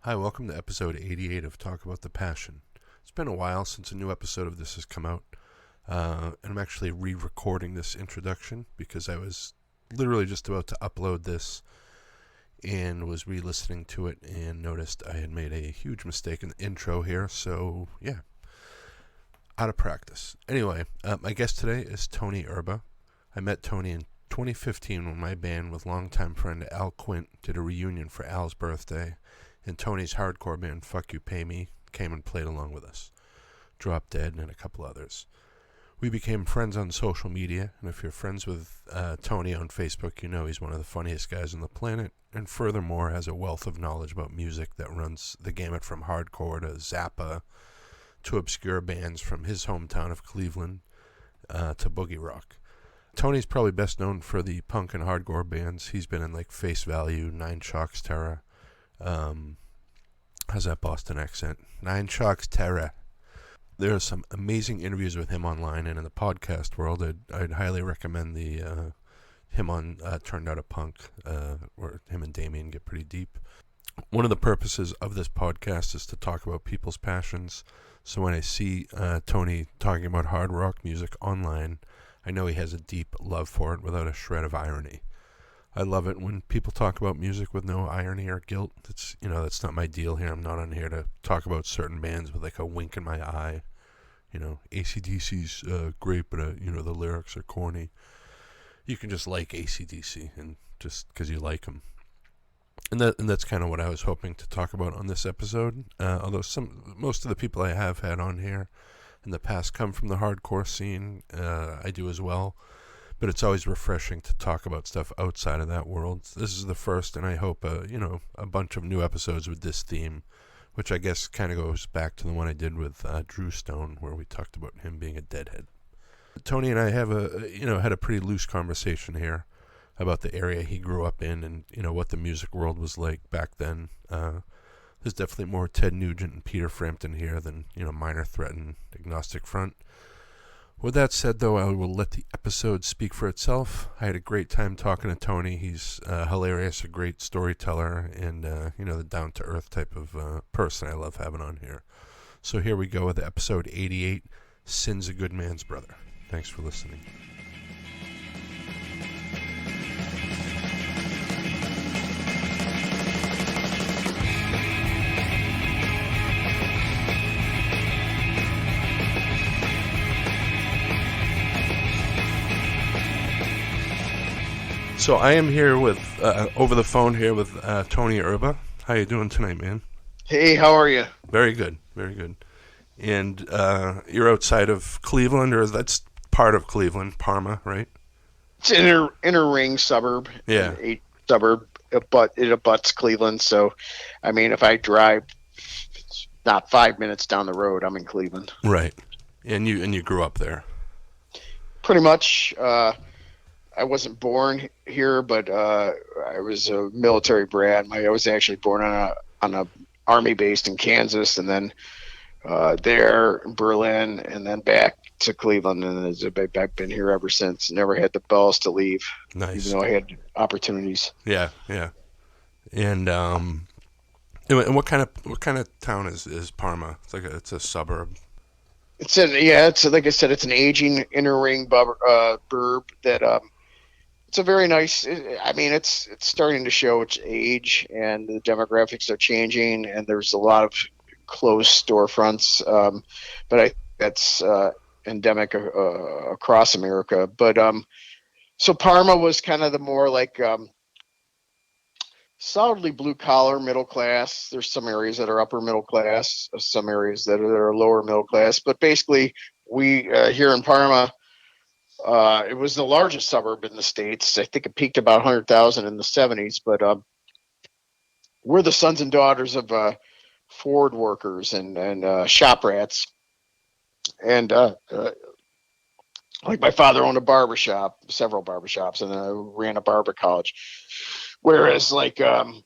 Hi, welcome to episode 88 of Talk About the Passion. It's been a while since a new episode of this has come out, and I'm actually re-recording this introduction because I was literally just about to upload this and was re-listening to it and noticed I had made a huge mistake in the intro here, so yeah, out of practice. Anyway, my guest today is Tony Erba. I met Tony in 2015 when my band with longtime friend Al Quint did a reunion for Al's birthday, and Tony's hardcore band Fuck You Pay Me came and played along with us. Drop Dead and a couple others. We became friends on social media, and if you're friends with Tony on Facebook, you know he's one of the funniest guys on the planet, and furthermore has a wealth of knowledge about music that runs the gamut from hardcore to Zappa to obscure bands from his hometown of Cleveland to boogie rock. Tony's probably best known for the punk and hardcore bands. He's been in like Face Value, Nine Shocks Terror. How's that Boston accent? Nine Shocks Terror. There are some amazing interviews with him online and in the podcast world. I'd highly recommend the him on Turned Out a Punk, where him and Damien get pretty deep. One of the purposes of this podcast is to talk about people's passions. So when I see Tony talking about hard rock music online, I know he has a deep love for it without a shred of irony. I love it when people talk about music with no irony or guilt. That's not my deal here. I'm not on here to talk about certain bands with like a wink in my eye. AC/DC's great, but the lyrics are corny. You can just like AC/DC and just because you like them. And that's kind of what I was hoping to talk about on this episode. Although most of the people I have had on here in the past come from the hardcore scene. I do as well. But it's always refreshing to talk about stuff outside of that world. This is the first, and I hope, a bunch of new episodes with this theme, which I guess kind of goes back to the one I did with Drew Stone, where we talked about him being a deadhead. Tony and I have had a pretty loose conversation here about the area he grew up in and, what the music world was like back then. There's definitely more Ted Nugent and Peter Frampton here than, Minor Threat and Agnostic Front. With that said, though, I will let the episode speak for itself. I had a great time talking to Tony. He's hilarious, a great storyteller, and, the down-to-earth type of person I love having on here. So here we go with episode 88, Sin's a Good Man's Brother. Thanks for listening. So I am here with, over the phone here with Tony Erba. How you doing tonight, man? Hey, how are you? Very good, very good. And you're outside of Cleveland, or that's part of Cleveland, Parma, right? It's an inner ring suburb. Yeah. A suburb, but it abuts Cleveland. So, I mean, if I drive, it's not 5 minutes down the road, I'm in Cleveland. Right. And you grew up there. Pretty much. I wasn't born here, but I was a military brat. I was actually born on a army base in Kansas, and then there in Berlin, and then back to Cleveland. And I've been here ever since. Never had the balls to leave, Nice. even though I had opportunities. Yeah, yeah. And what kind of town is Parma? It's a suburb. It's like I said, it's an aging inner ring burb that it's a very nice. It's starting to show its age, and the demographics are changing, and there's a lot of closed storefronts. But that's endemic across America. But so Parma was kind of the more like solidly blue collar, middle class. There's some areas that are upper middle class, some areas that are lower middle class. But basically, we here in Parma. It was the largest suburb in the States. I think it peaked about 100,000 in the 70s, but we're the sons and daughters of Ford workers and shop rats. And like my father owned a barbershop, several barbershops, and ran a barber college. Whereas and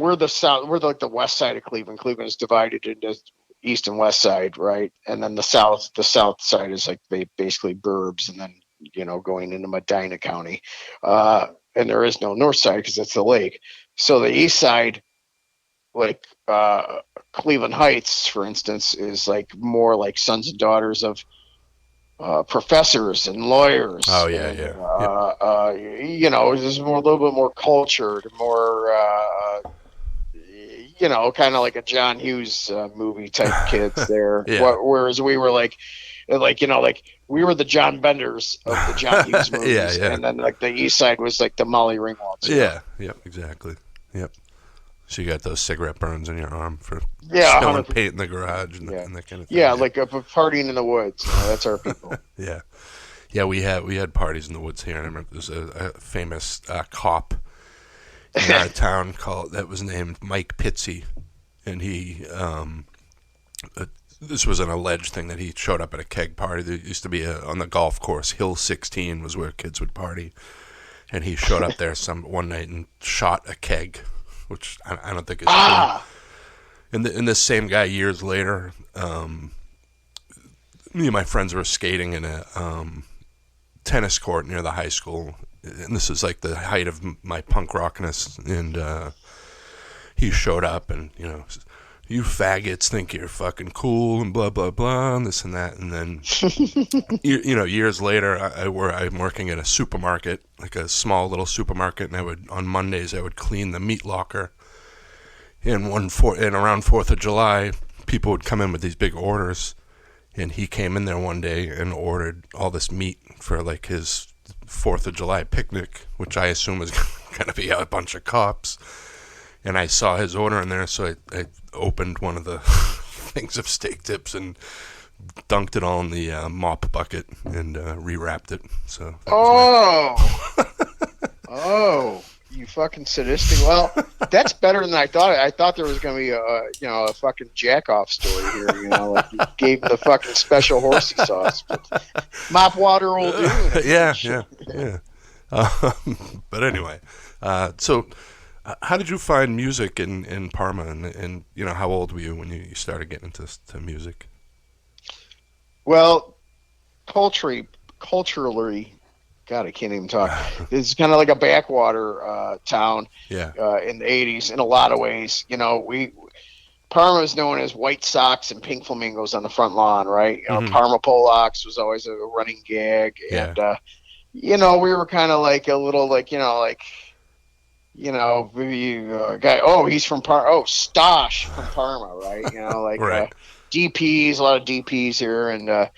we're the west side of Cleveland. Cleveland is divided into east and west side, right? And then the south side is like basically burbs, and then going into Medina County. And there is no north side because it's the lake. So the east side like Cleveland Heights, for instance, is like more like sons and daughters of professors and lawyers, Oh yeah, and yeah, yep. there's a little bit more cultured, more kind of like a John Hughes movie type kids there. Yeah. Whereas we were like we were the John Benders of the John Hughes Yeah, movies, yeah. and then like the East Side was like the Molly Ringwalds. Yeah, yep, exactly. Yep. So you got those cigarette burns in your arm for Yeah, spilling 100. paint in the garage Yeah, and that kind of thing. yeah, Yeah. like a partying in the woods. That's our people. Yeah. Yeah, we had parties in the woods here, and I remember there was a famous cop in our town that was named Mike Pitsy, and he this was an alleged thing that he showed up at a keg party. There used to be on the golf course, Hill 16 was where kids would party, and he showed up there one night and shot a keg, which I don't think is true. And this same guy years later, me and my friends were skating in a tennis court near the high school, and this is like the height of my punk rockness, and he showed up and, you faggots think you're fucking cool and blah blah blah and this and that, and then years later I'm working at a supermarket, like a small little supermarket, and on Mondays I would clean the meat locker, and around 4th of July people would come in with these big orders, and he came in there one day and ordered all this meat for like his 4th of July picnic, which I assume was going to be a bunch of cops. And I saw his order in there, so I opened one of the things of steak tips and dunked it all in the mop bucket and rewrapped it. So Oh, you fucking sadistic. Well, that's better than I thought. I thought there was going to be a fucking jack-off story here, like you gave him the fucking special horsey sauce. But mop water will do. Yeah. But anyway, so how did you find music in Parma, and how old were you when you started getting into music? Well, culturally, God, I can't even talk. It's kind of like a backwater town. Yeah. In the '80s, in a lot of ways, Parma is known as White Sox and Pink Flamingos on the front lawn, right? Parma Polacks was always a running gag, and we were kind of like a little guy. Oh, he's from Parma. Oh, Stosh from Parma, right? Right. DPs, a lot of DPs here, and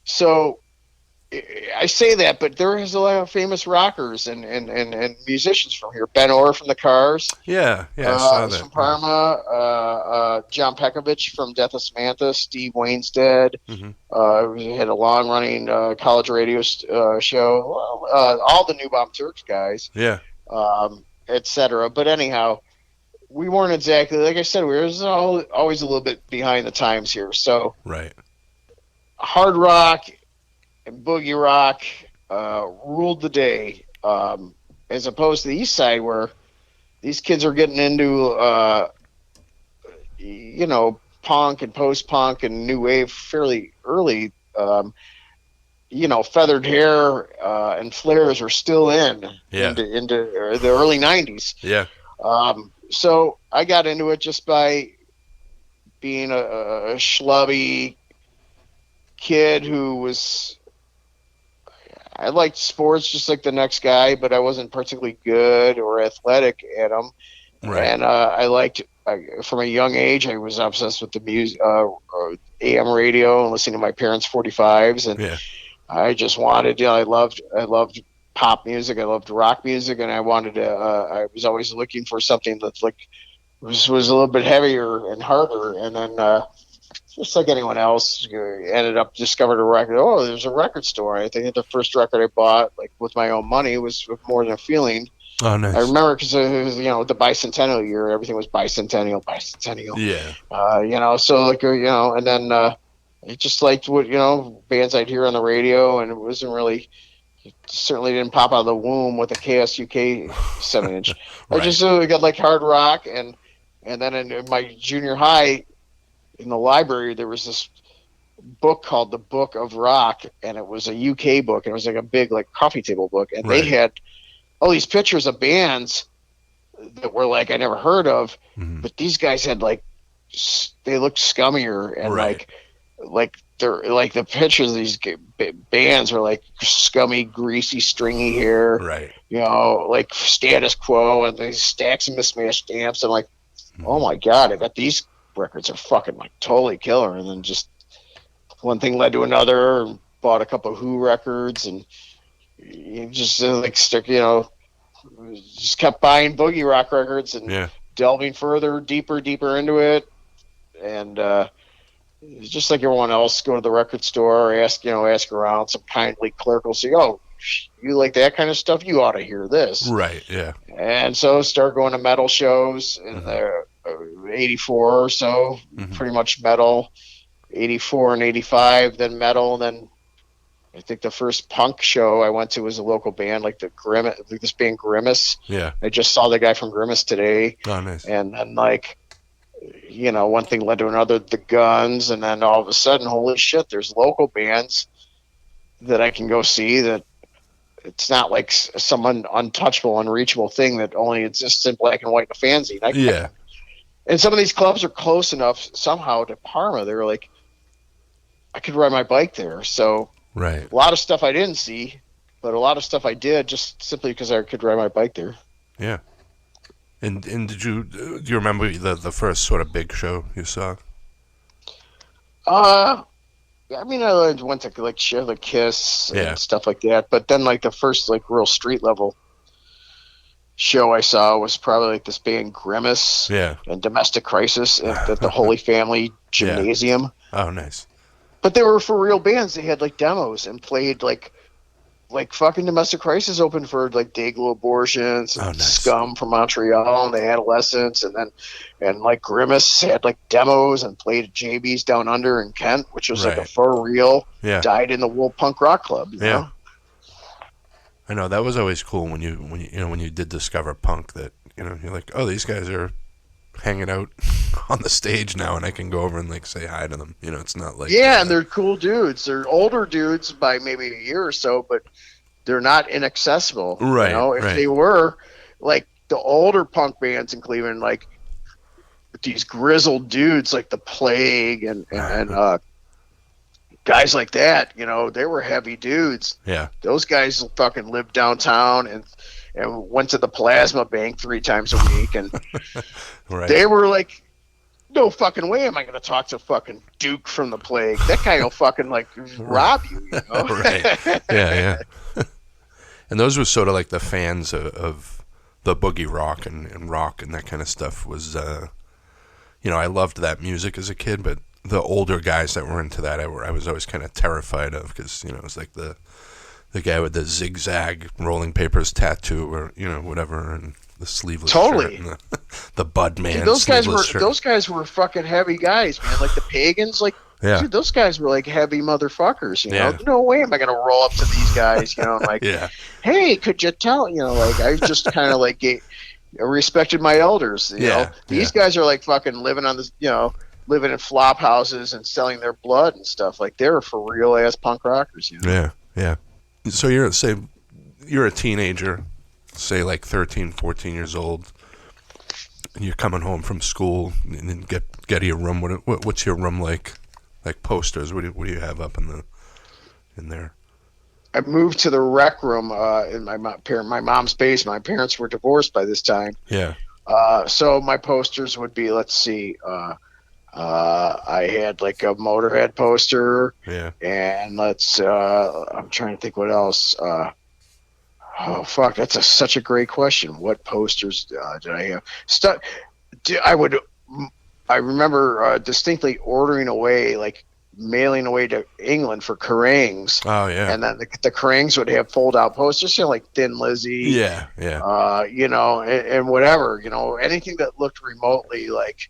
so I say that, but there is a lot of famous rockers and musicians from here. Ben Orr from the Cars. Yeah, I saw that. From Parma. John Pekovich from Death of Samantha. Steve Wainstead. Mm-hmm. We had a long-running college radio show. All the New Bomb Turks guys. Yeah. Etc. But anyhow, we weren't exactly, like I said, we were always a little bit behind the times here. So right. Hard rock and boogie rock ruled the day, as opposed to the East Side, where these kids are getting into punk and post-punk and new wave fairly early. Feathered hair and flares are still into the early 90s. Yeah. So I got into it just by being a schlubby kid who was, I liked sports just like the next guy, but I wasn't particularly good or athletic at them. Right. And I liked, from a young age, I was obsessed with the music, AM radio, and listening to my parents' 45s. And I just wanted, I loved pop music. I loved rock music, and I wanted to, I was always looking for something that's like, was a little bit heavier and harder. And then, just like anyone else, ended up discovered a record. Oh, there's a record store. I think the first record I bought, like with my own money, was More Than a Feeling. Oh, nice. I remember because it was, the bicentennial year. Everything was bicentennial. Yeah. So like, and then I just liked what, bands I'd hear on the radio, and it certainly didn't pop out of the womb with a KSUK 7-inch. Right. I just got like hard rock, and then in my junior high, in the library, there was this book called The Book of Rock, and it was a UK book, and it was like a big like coffee table book, and They had all these pictures of bands that were like I never heard of, Mm-hmm. but these guys had like they looked scummier and Right. like they're like the pictures of these bands were like scummy, greasy, stringy hair, Right. like Status Quo and these stacks of mismatched stamps. And like, oh Mm-hmm. my god, I bet these records are fucking like totally killer. And then just one thing led to another. And bought a couple of Who records and you just like stick, just kept buying boogie rock records and Yeah. delving further, deeper into it. And just like everyone else, go to the record store, ask around. Some kindly clerk will say, "Oh, you like that kind of stuff? You ought to hear this." Right. Yeah. And so start going to metal shows in Mm-hmm. '84 or so, Mm-hmm. pretty much metal. '84 and '85, then metal, and then I think the first punk show I went to was a local band, like this band Grimace. Yeah. I just saw the guy from Grimace today, Oh, nice. and then one thing led to another, the Guns, and then all of a sudden, holy shit, there's local bands that I can go see that it's not like some untouchable, unreachable thing that only exists in black and white in a fanzine. Yeah. And some of these clubs are close enough somehow to Parma. They're like, I could ride my bike there. So Right. a lot of stuff I didn't see, but a lot of stuff I did just simply because I could ride my bike there. Yeah. And do you remember the first sort of big show you saw? I mean, I went to like Share the Kiss Yeah. and stuff like that, but then like the first like real street level show I saw was probably like this band Grimace Yeah. and Domestic Crisis at the Holy Family Gymnasium. Oh, nice. But they were for real bands. They had like demos and played like fucking Domestic Crisis opened for like Dayglow Abortions and Oh, nice. Scum from Montreal and the Adolescents, and like Grimace had like demos and played at JB's Down Under in Kent, which was like a Right. for real Yeah. dyed in the wool punk rock club. You Yeah. know? I know that was always cool when you did discover punk that you're like, oh, these guys are hanging out on the stage now and I can go over and like say hi to them. It's not like And they're cool dudes. They're older dudes by maybe a year or so, but they're not inaccessible. Right, If right. they were, like the older punk bands in Cleveland, like these grizzled dudes like the Plague and guys like that, they were heavy dudes. Yeah. Those guys fucking lived downtown and went to the plasma bank 3 times a week, and Right. they were like, no fucking way am I going to talk to fucking Duke from the Plague. That guy will fucking like rob you, Right. Yeah. And those were sort of like the fans of the boogie rock and rock and that kind of stuff was, I loved that music as a kid, but the older guys that were into that, I was always kind of terrified of because, it was like the guy with the zigzag rolling papers tattoo or, whatever, and the sleeveless Totally. shirt and the Bud Man Dude, those sleeveless guys were fucking heavy guys, man. Like the Pagans, like Yeah. dude, those guys were like heavy motherfuckers. Yeah. No way am I gonna roll up to these guys. I'm like, Yeah. hey, could you tell? Like I just kind of like respected my elders. These guys are like fucking living on this, living in flop houses and selling their blood and stuff. Like they're for real ass punk rockers. Yeah. So you're a teenager, say like 13, 14 years old, and you're coming home from school and then get to your room. What's your room like? Like posters? What do you have up in there? I moved to the rec room in my mom's basement. My parents were divorced by this time. Yeah. So my posters would be, let's see, I had like a Motorhead poster. Yeah. And I'm trying to think what else. Oh fuck, that's such a great question. What posters did I have? I remember distinctly ordering away, like mailing away to England for Kerrangs. Oh yeah. And then the Kerrangs would have fold-out posters, like Thin Lizzy. Yeah. And whatever, anything that looked remotely like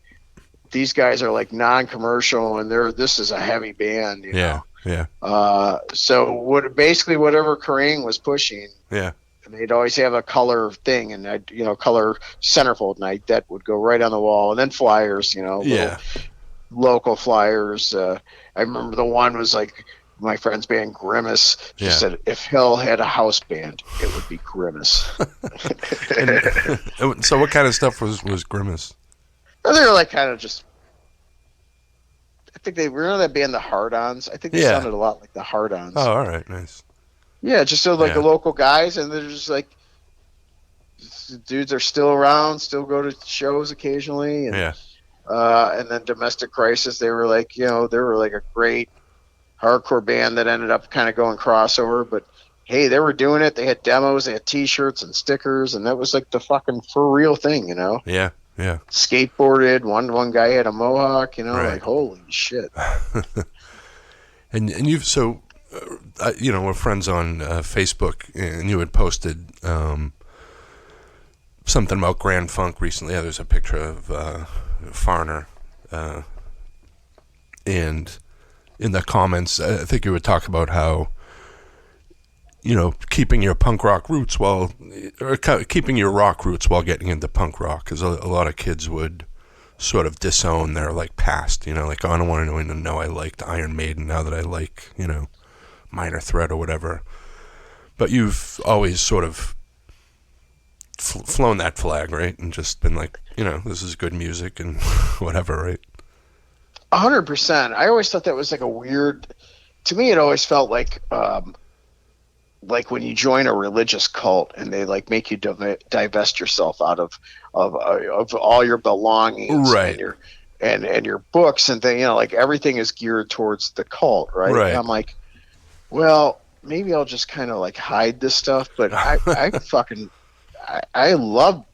these guys are like non-commercial and this is a heavy band. Yeah. So whatever Kerrang was pushing. Yeah. They'd always have a color thing, and color centerfold night that would go right on the wall, and then flyers, local flyers. I remember the one was like my friend's band Grimace just Yeah. said if hell had a house band, it would be Grimace. And so what kind of stuff was Grimace? They were like kind of just. I think they remember that band, the Hard-Ons. I think they Yeah. sounded a lot like the Hard-Ons. Oh, all right, nice. Yeah, just so like Yeah. the local guys, and they're just like dudes are still around, still go to shows occasionally, and Yeah. And then Domestic Crisis, they were like, they were like a great hardcore band that ended up kind of going crossover, but hey, they were doing it. They had demos, they had T-shirts and stickers, and that was like the fucking for real thing, Yeah. Yeah. Skateboarded. One guy had a mohawk, Right. like holy shit. And you've we're friends on Facebook, and you had posted something about Grand Funk recently. Yeah, there's a picture of Farner, and in the comments, I think you would talk about how, keeping your punk rock roots keeping your rock roots while getting into punk rock, because a lot of kids would sort of disown their like past, like, oh, I don't want anyone to know I liked Iron Maiden now that I like, Minor Threat or whatever. But you've always sort of flown that flag, right? And just been like, this is good music and whatever, right? 100%. I always thought that was like a weird. To me, it always felt like when you join a religious cult and they like make you divest yourself out of all your belongings, right? And your books and things. Like everything is geared towards the cult, right? Right. And I'm like, well, maybe I'll just kind of like hide this stuff, but I love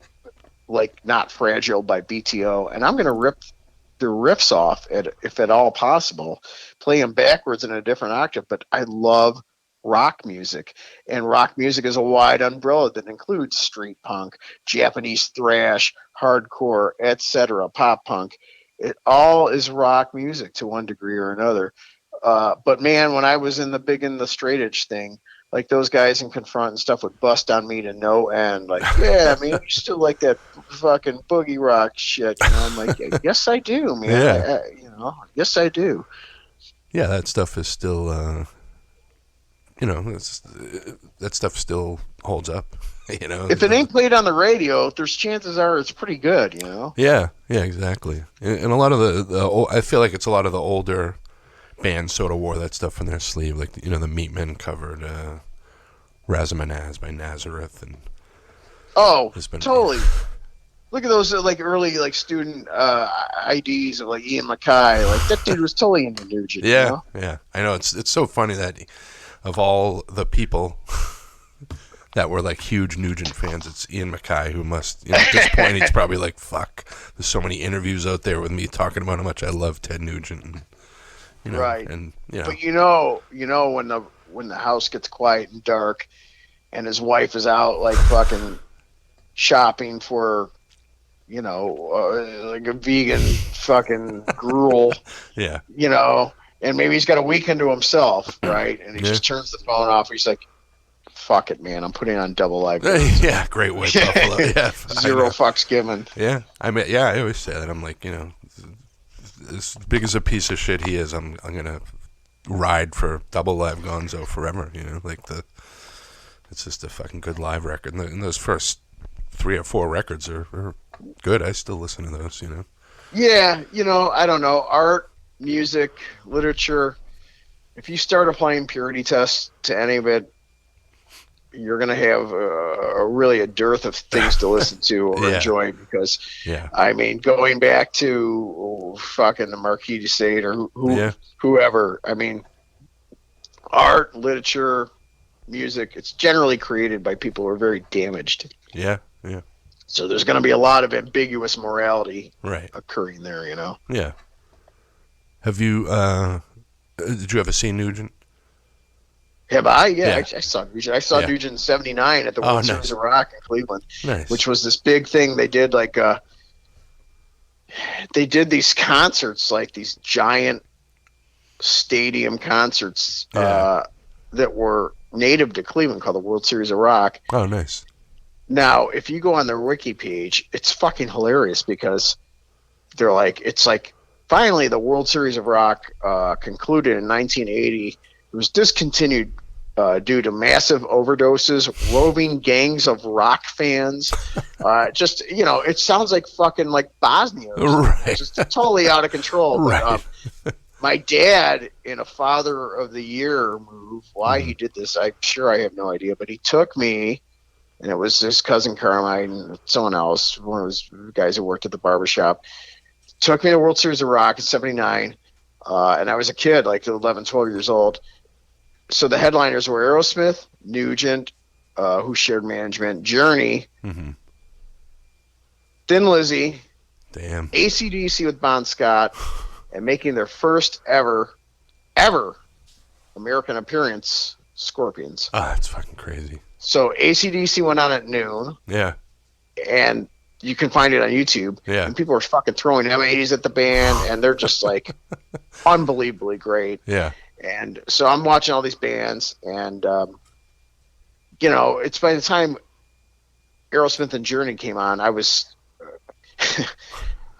like Not Fragile by BTO, and I'm gonna rip the riffs off if at all possible, play them backwards in a different octave. But I love rock music, and rock music is a wide umbrella that includes street punk, Japanese thrash, hardcore, etc., pop punk. It all is rock music to one degree or another. But man, when I was in the straight edge thing, like those guys in Confront and stuff would bust on me to no end. Like, yeah, man, you still like that fucking boogie rock shit. I'm like, yes, I do, man. Yeah. Yes, I do. Yeah, that stuff is still, that stuff still holds up. If it ain't played on the radio, there's chances are it's pretty good. Yeah, exactly. And a lot of the I feel like it's a lot of the older bands sort of wore that stuff on their sleeve, like the Meatmen covered Razamanaz by Nazareth, and totally. Look at those like early like student IDs of like Ian MacKaye. Like that dude was totally into Nugent. Yeah, yeah. I know it's so funny that of all the people that were like huge Nugent fans, it's Ian MacKaye who must, at this point, he's probably like, fuck. There's so many interviews out there with me talking about how much I love Ted Nugent. And, right. And but when the house gets quiet and dark, and his wife is out like fucking shopping for, like a vegan fucking gruel. Yeah. And maybe he's got a weekend to himself, right? And he just turns the phone off. He's like, fuck it, man. I'm putting on Double Live. Yeah, great white buffalo. Yeah, Zero fucks given. Yeah, I always say that. I'm like, as big as a piece of shit he is, I'm gonna ride for Double Live Gonzo forever. It's just a fucking good live record. And those first 3 or 4 records are good. I still listen to those. Yeah, I don't know. Art, music, literature. If you start applying purity tests to any of it, you're going to have really a dearth of things to listen to or enjoy, because, I mean, going back to fucking the Marquis de Sade or whoever, I mean, art, literature, music, it's generally created by people who are very damaged. Yeah, yeah. So there's going to be a lot of ambiguous morality occurring there, Yeah. Have you, did you ever see Nugent? Have I? Yeah. I saw Nugent. I saw Nugent in '79 at the World Series of Rock in Cleveland, which was this big thing. They did they did these concerts, like these giant stadium concerts that were native to Cleveland, called the World Series of Rock. Oh, nice. Now, if you go on their wiki page, it's fucking hilarious, because they're like, it's like finally the World Series of Rock concluded in 1980. It was discontinued due to massive overdoses, roving gangs of rock fans. Just, it sounds like fucking like Bosnia. Right. Just totally out of control. Right. But, my dad, in a Father of the Year move, why he did this, I'm sure I have no idea, but he took me, and it was his cousin Carmine and someone else, one of those guys who worked at the barbershop, took me to World Series of Rock in 79, and I was a kid, like 11, 12 years old. So the headliners were Aerosmith, Nugent, who shared management, Journey, Thin Lizzy, Damn. AC/DC with Bon Scott, and making their first ever American appearance, Scorpions. Ah, that's fucking crazy. So AC/DC went on at noon. Yeah. And you can find it on YouTube. Yeah. And people are fucking throwing M80s at the band, and they're just like unbelievably great. Yeah. And so I'm watching all these bands, and it's by the time Aerosmith and Journey came on, I was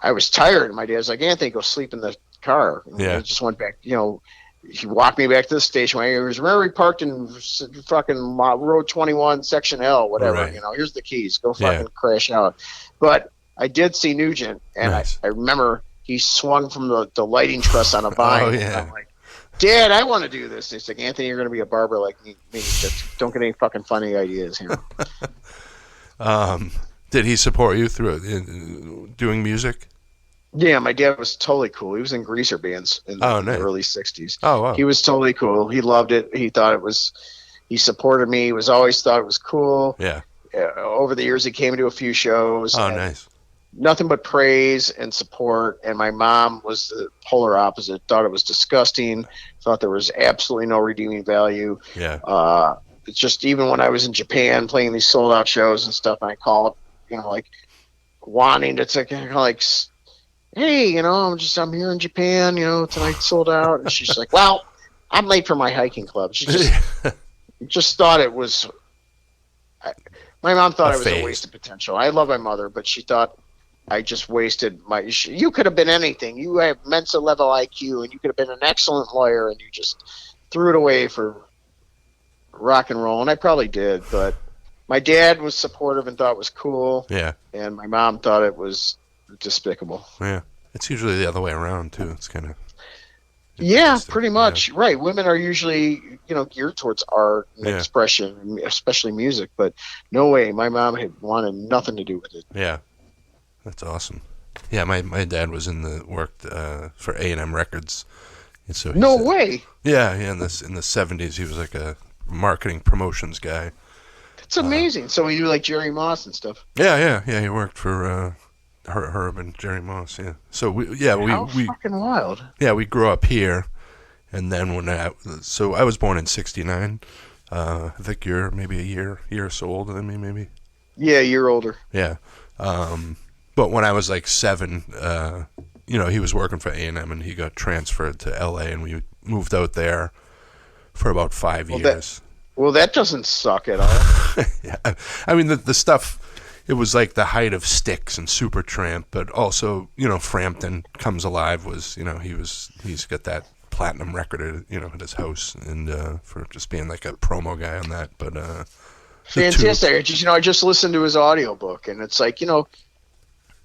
I was tired. My dad was like, Anthony, go sleep in the car. And I just went back, he walked me back to the station. He was, remember, we parked in fucking Road 21, Section L, whatever. Right. Here's the keys. Go fucking crash out. But I did see Nugent, and nice. I remember he swung from the lighting truss on a vine. Oh, yeah. And I'm like, Dad, I want to do this. And he's like, Anthony, you're going to be a barber like me. Just don't get any fucking funny ideas here. Did he support you through doing music? Yeah, my dad was totally cool. He was in greaser bands in the early 60s. Oh, wow. He was totally cool. He loved it. He thought he supported me. He was always thought it was cool. Yeah. Over the years, he came to a few shows. Oh, nice. Nothing but praise and support. And my mom was the polar opposite. Thought it was disgusting. Thought there was absolutely no redeeming value. Yeah. It's just even when I was in Japan playing these sold out shows and stuff, and I called, like wanting to kind of like, hey, I'm here in Japan, tonight sold out. And she's like, well, I'm late for my hiking club. She just thought it was, my mom thought it was a waste of potential. I love my mother, but she thought I just wasted you could have been anything. You have Mensa level IQ, and you could have been an excellent lawyer, and you just threw it away for rock and roll. And I probably did, but my dad was supportive and thought it was cool. Yeah. And my mom thought it was despicable. Yeah. It's usually the other way around, too. It's kind of... Yeah, pretty much. Yeah. Right. Women are usually, geared towards art and expression, especially music. But no way. My mom had wanted nothing to do with it. Yeah. That's awesome. Yeah, my dad was worked for A&M Records. And so no way. Yeah, in the 70s, he was like a marketing promotions guy. That's amazing. So he knew like Jerry Moss and stuff. Yeah. He worked for Herb and Jerry Moss. Yeah. So we fucking wild. Yeah, we grew up here, and then I was born in '69. I think you're maybe a year or so older than me, maybe. Yeah, a year older. Yeah. But when I was like 7, he was working for A&M, and he got transferred to L.A., and we moved out there for about 5 years. That doesn't suck at all. Yeah. I mean, the stuff, it was like the height of Styx and Supertramp, but also, Frampton Comes Alive was, he's got that platinum record at his house, and for just being like a promo guy on that. But fantastic. I just listened to his audiobook, and it's like,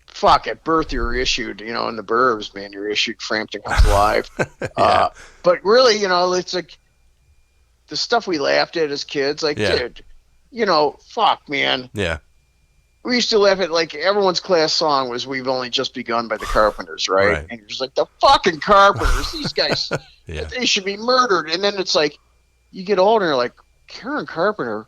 fuck, at birth you're issued, in the burbs, man, you're issued Frampton Comes Alive. Yeah. But really, it's like the stuff we laughed at as kids, like, dude, fuck, man. Yeah. We used to laugh at, like, everyone's class song was We've Only Just Begun by the Carpenters, right? And you're just like, the fucking Carpenters, these guys, they should be murdered. And then it's like, you get older and you're like, Karen Carpenter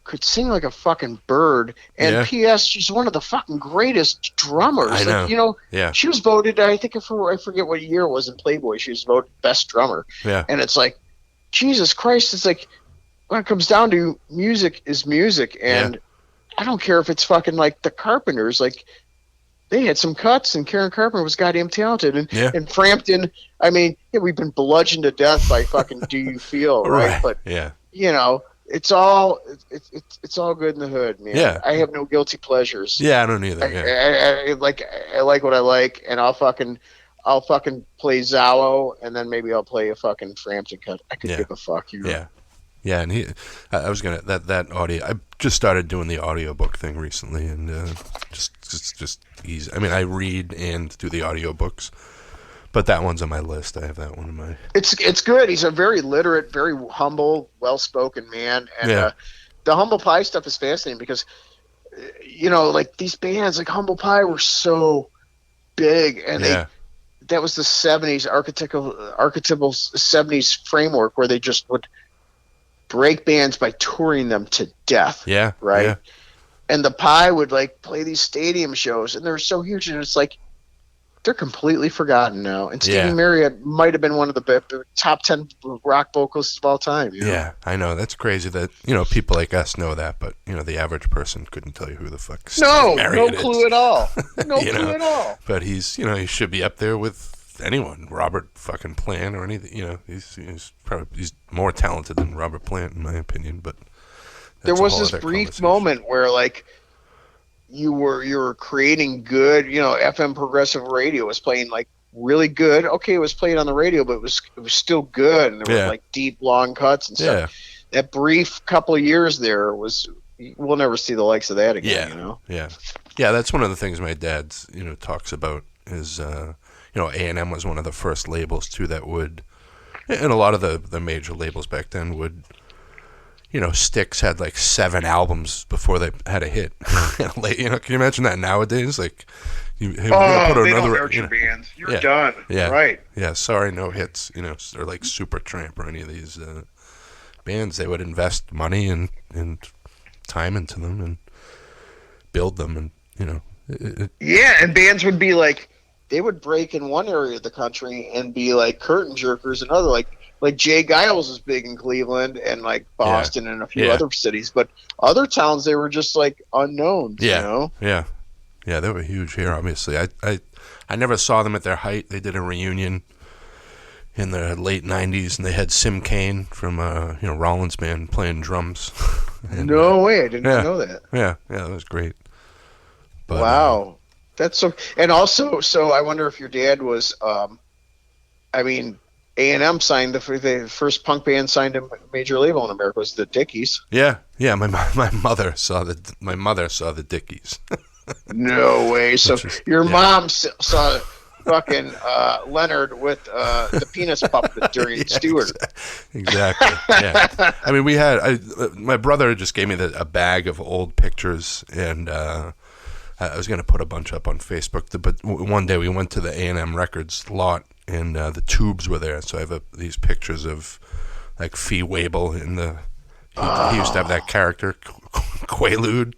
could sing like a fucking bird. And P.S., she's one of the fucking greatest drummers. I know. She was voted, I forget what year it was in Playboy, she was voted best drummer. Yeah. And it's like, Jesus Christ, it's like, when it comes down to music is music, and I don't care if it's fucking like the Carpenters, like, they had some cuts, and Karen Carpenter was goddamn talented. And Frampton, I mean, we've been bludgeoned to death by fucking Do You Feel, right? But, it's all good in the hood, man. Yeah. I have no guilty pleasures. Yeah, I don't either. I like what I like, and I'll fucking play Zalo, and then maybe I'll play a fucking Frampton cut. I could give a fuck, you know? Yeah. Yeah, and I was gonna that audio. I just started doing the audiobook thing recently, and just easy. I mean, I read and do the audiobooks, but that one's on my list. I have that one in my. It's good. He's a very literate, very humble, well-spoken man, and the Humble Pie stuff is fascinating because, you know, like these bands like Humble Pie were so big, and that was the 70s archetypal 70s framework where they just would break bands by touring them to death. Yeah. Right. Yeah. And the Pie would like play these stadium shows, and they're so huge, and it's like they're completely forgotten now. And Stevie Marriott might have been one of the top 10 rock vocalists of all time. You know? Yeah, I know. That's crazy that, you know, people like us know that, but, you know, the average person couldn't tell you who the fuck Stevie Marriott is. No clue at all. No clue at all. But he's, you know, he should be up there with anyone, Robert fucking Plant or anything. You know, he's more talented than Robert Plant in my opinion. But there was this brief moment where like you were creating good, you know, FM progressive radio was playing like really good. Okay, it was played on the radio, but it was still good, and there were like deep long cuts and stuff. That brief couple of years there was, we'll never see the likes of that again. You know. Yeah. That's one of the things my dad, you know, talks about is, you know, A&M was one of the first labels too that would, and a lot of the major labels back then would, you know, Styx had like 7 albums before they had a hit. You know, can you imagine that nowadays? Like, we're gonna put another, don't nurture bands. You're done. Yeah. Right. Yeah. Sorry, no hits. You know, or like Supertramp or any of these bands. They would invest money and time into them and build them, and you know. And bands would be like, they would break in one area of the country and be like curtain jerkers in other, like Jay Giles was big in Cleveland and like Boston and a few other cities, but other towns they were just like unknowns. You know? Yeah, they were huge here. Obviously, I never saw them at their height. They did a reunion in the late '90s, and they had Sim Kane from you know, Rollins band playing drums. And, no way, I didn't know that. Yeah, that was great. But, wow, that's so. And also, so I wonder if your dad was, I mean, A&M signed the first punk band signed a major label in America was the Dickies. Yeah. My mother saw the Dickies. No way. So your mom saw fucking Leonard with the penis puppet during Stewart. Exactly. Yeah. I mean, we had my brother just gave me a bag of old pictures, and I was going to put a bunch up on Facebook. But one day we went to the A&M Records lot, and the Tubes were there. So I have these pictures of like Fee Waybill he used to have that character Quaalude.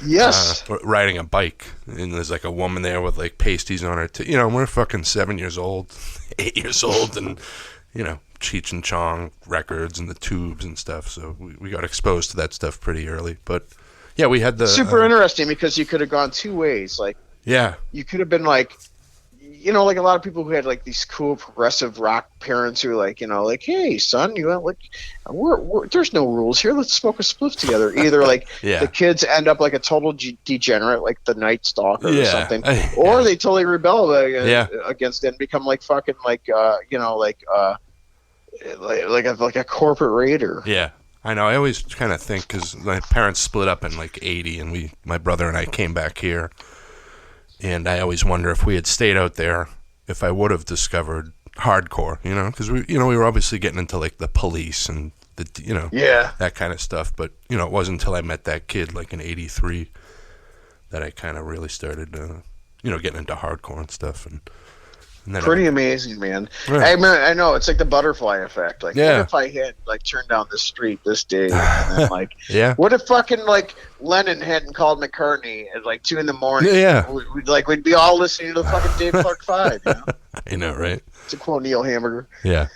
Yes. Riding a bike, and there's like a woman there with like pasties on her. You know, we're fucking 7 years old, 8 years old, and you know, Cheech and Chong records and the Tubes and stuff. So we got exposed to that stuff pretty early. But yeah, we had the super interesting because you could have gone two ways. Like, you could have been like, you know, like a lot of people who had like these cool progressive rock parents who were like, you know, like, hey son, you know, like, there's no rules here. Let's smoke a spliff together. Either like the kids end up like a total degenerate, like the Night Stalker or something, or they totally rebel against it and become like fucking like you know, like a corporate raider. Yeah. I know. I always kind of think because my parents split up in like '80, and my brother and I came back here. And I always wonder if we had stayed out there, if I would have discovered hardcore, you know, because we were obviously getting into like the Police and the, you know, that kind of stuff. But you know, it wasn't until I met that kid like in '83 that I kind of really started, you know, getting into hardcore and stuff. And then pretty amazing, man. Right. I know it's like the butterfly effect. Like, what if I had like turned down this street this day, and then like, what if fucking like Lennon hadn't called McCartney at like 2 a.m? We'd be all listening to the fucking Dave Clark 5. You know? I know, right? To quote Neil Hamburger. Yeah.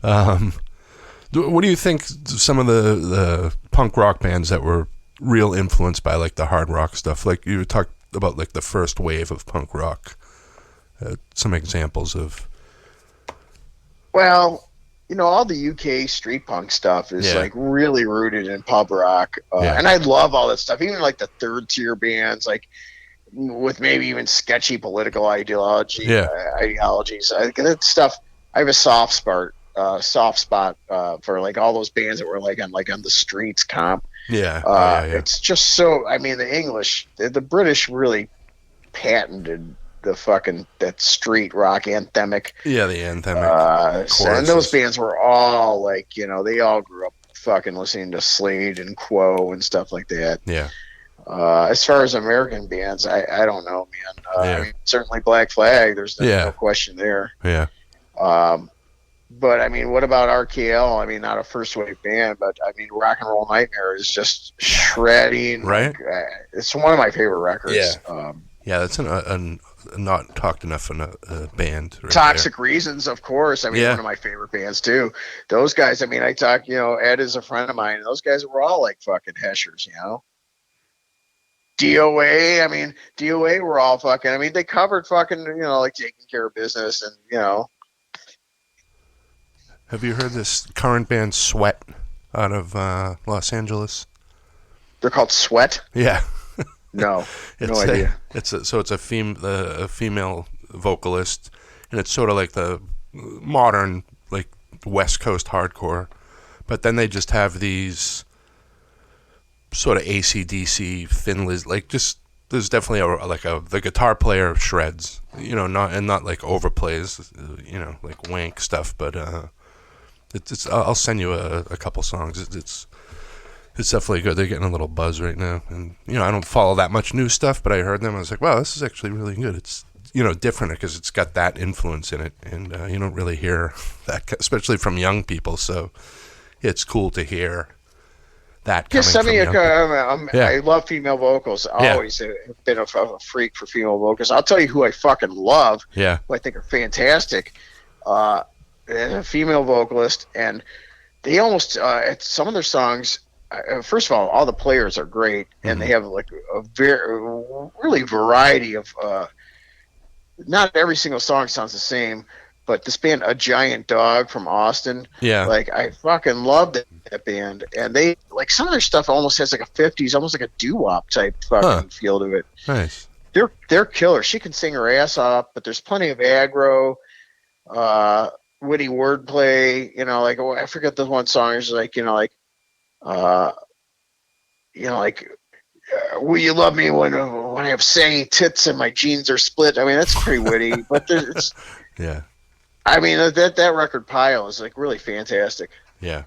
What do you think some of the punk rock bands that were real influenced by like the hard rock stuff? Like you talked about like the first wave of punk rock. Some examples of. Well, you know, all the UK street punk stuff is like really rooted in pub rock, and I love all that stuff. Even like the third tier bands, like with maybe even sketchy political ideologies. Yeah. That stuff. I have a soft spot for like all those bands that were like on the streets comp. Yeah. It's just so. I mean, the British really patented that street rock anthemic. Yeah, the anthemic. And those bands were all like, they all grew up fucking listening to Slade and Quo and stuff like that. Yeah. As far as American bands, I don't know, man. I mean, certainly Black Flag. There's no question there. Yeah. But I mean, what about RKL? I mean, not a first wave band, but I mean, Rock and Roll Nightmare is just shredding. Right. It's one of my favorite records. Yeah. Yeah, that's a not talked enough in a band. Right Toxic there. Reasons, of course. I mean, one of my favorite bands too. Those guys. I mean, I talk. Ed is a friend of mine. Those guys were all like fucking heshers. DOA. I mean, DOA were all fucking. I mean, they covered fucking. Like Taking Care of Business and. Have you heard this current band Sweat out of Los Angeles? They're called Sweat? Yeah. No, no idea. It's a female vocalist, and it's sort of like the modern like West Coast hardcore, but then they just have these sort of AC/DC Thin Liz, like just there's definitely the guitar player shreds, not like overplays, like wank stuff, but it's I'll send you a couple songs. It's definitely good. They're getting a little buzz right now. And, I don't follow that much new stuff, but I heard them. I was like, wow, this is actually really good. It's, different because it's got that influence in it. And you don't really hear that, especially from young people. So it's cool to hear that coming from young people. I love female vocals. I always have been a freak for female vocals. I'll tell you who I fucking love, who I think are fantastic. A female vocalist. And they almost, some of their songs, first of all the players are great, and they have like a really variety of. Not every single song sounds the same, but this band, A Giant Dog from Austin, like I fucking loved that band, and they like some of their stuff almost has like a '50s, almost like a doo-wop type fucking feel to it. Nice. They're killer. She can sing her ass off, but there's plenty of aggro, witty wordplay. Like I forget the one song is like will you love me when I have saggy tits and my jeans are split? I mean, that's pretty witty, but it's I mean, that record pile is like really fantastic. Yeah.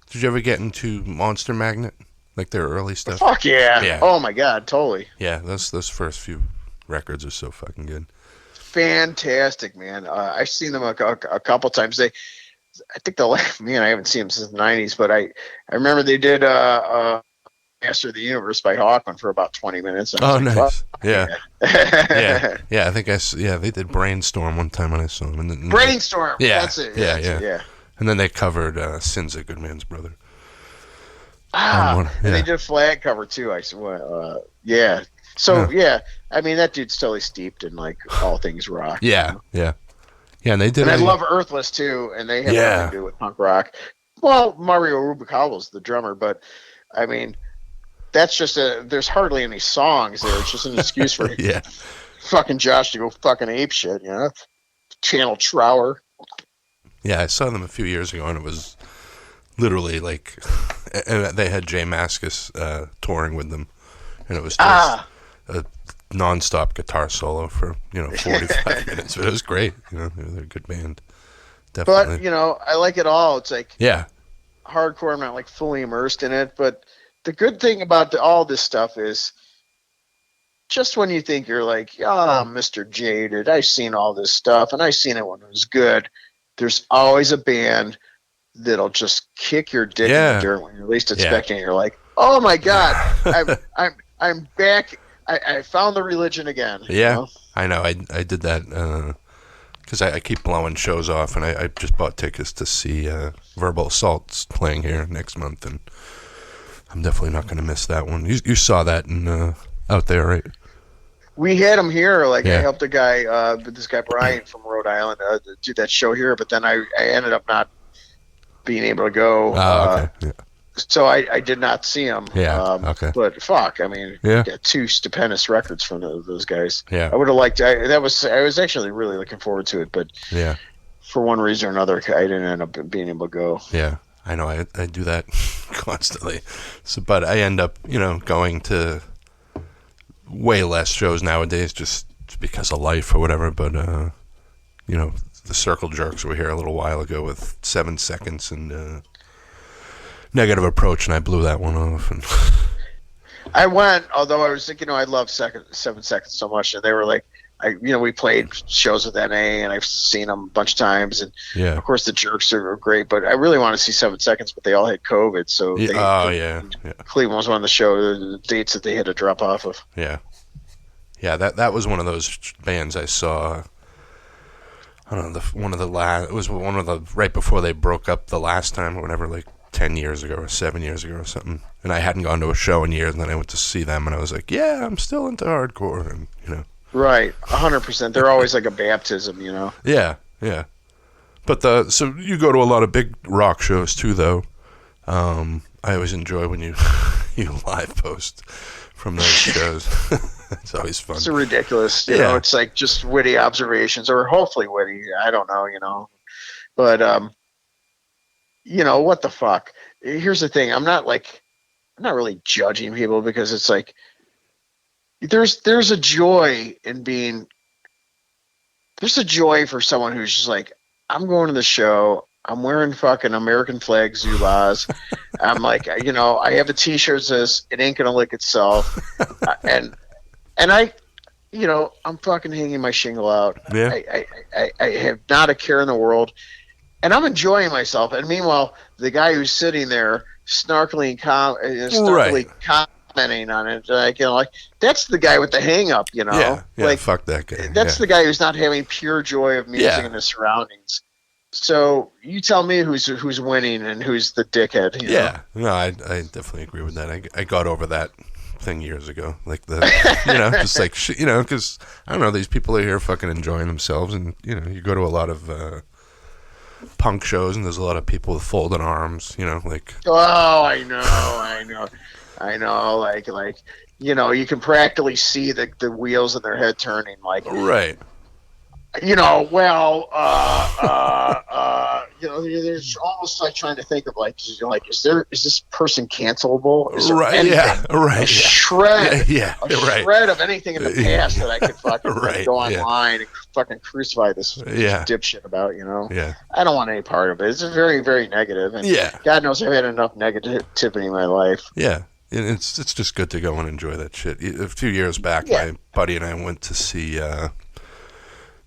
Did you ever get into Monster Magnet, like their early stuff? Fuck yeah! Oh my god, totally. Yeah, those first few records are so fucking good. Fantastic, man. I've seen them a couple times. I think I haven't seen them since the '90s, but I remember they did Master of the Universe by Hawkman for about 20 minutes. Oh, nice. Well, yeah. I think they did Brainstorm one time when I saw them. Brainstorm. That's it. Yeah. And then they covered Sin's a Good Man's Brother. And they did a Flag cover too. So I mean, that dude's totally steeped in like all things rock. Yeah, and they did. And I love Earthless too, and they have nothing to do with punk rock. Well, Mario Rubicabo's the drummer, but I mean, that's just there's hardly any songs there. It's just an excuse for fucking Josh to go fucking ape shit, Channel Trower. Yeah, I saw them a few years ago, and it was literally like, and they had Jay Mascis touring with them, and it was just a non-stop guitar solo for 45 minutes. But it was great. They're a good band. Definitely. But I like it all. It's like hardcore. I'm not like fully immersed in it, but the good thing about all this stuff is just when you think you're like, Mr. Jaded, I've seen all this stuff and I've seen it when it was good, there's always a band that'll just kick your dick in the dirt when you're least expecting it. You're like, oh my God, I'm back. I found the religion again. Yeah, I know. I did that because I keep blowing shows off, and I just bought tickets to see Verbal Assault's playing here next month, and I'm definitely not going to miss that one. You saw that out there, right? We had him here. I helped a guy, this guy Brian from Rhode Island, do that show here, but then I ended up not being able to go. Okay. So I did not see them. Yeah. Okay. But fuck, I mean, Yeah. got two stupendous records from those guys. Yeah. I would have liked. I was actually really looking forward to it, but Yeah. for one reason or another, I didn't end up being able to go. Yeah. I know. I do that constantly. So, but I end up, going to way less shows nowadays, just because of life or whatever. But the Circle Jerks were here a little while ago with 7 Seconds and Negative Approach, and I blew that one off. And I went, although I was thinking, I love 7 Seconds so much, and they were like, we played shows with NA, and I've seen them a bunch of times, and yeah. of course the Jerks are great, but I really want to see 7 Seconds, but they all had COVID, so Cleveland was one of the dates that they had to drop off of. Yeah, yeah, that was one of those bands I saw. I don't know, it was one of the right before they broke up the last time or whatever, like 10 years ago or 7 years ago or something, and I hadn't gone to a show in years, and then I went to see them, and I was like, yeah, I'm still into hardcore, and Right, 100%. They're always like a baptism, Yeah, yeah. But so you go to a lot of big rock shows too, though. I always enjoy when you live post from those shows. It's always fun. It's ridiculous, you know. It's like just witty observations, or hopefully witty. I don't know, But what the fuck? Here's the thing. I'm not really judging people, because it's like, there's a joy in being. There's a joy for someone who's just like, I'm going to the show. I'm wearing fucking American flag Zulaz. I'm like, I have a T-shirt that says "It ain't gonna lick itself," and I, I'm fucking hanging my shingle out. Yeah. I have not a care in the world, and I'm enjoying myself. And meanwhile, the guy who's sitting there snarkily commenting on it, like that's the guy with the hang up, Yeah, like fuck that guy. That's the guy who's not having pure joy of music and the surroundings. So you tell me who's winning and who's the dickhead. Yeah, no, I definitely agree with that. I got over that thing years ago, like just like because I don't know, these people are here fucking enjoying themselves, and you go to a lot of punk shows, and there's a lot of people with folded arms, like. Oh, I know, like you can practically see the wheels in their head turning, like. Right. There's almost like trying to think of is this person cancelable? Is there right? anything, yeah, right. A shred, shred of anything in the past that I could fucking go online and fucking crucify this dipshit about? Yeah. I don't want any part of it. It's very, very negative, and God knows I've had enough negativity in my life. Yeah. It's just good to go and enjoy that shit. A few years back, my buddy and I went to see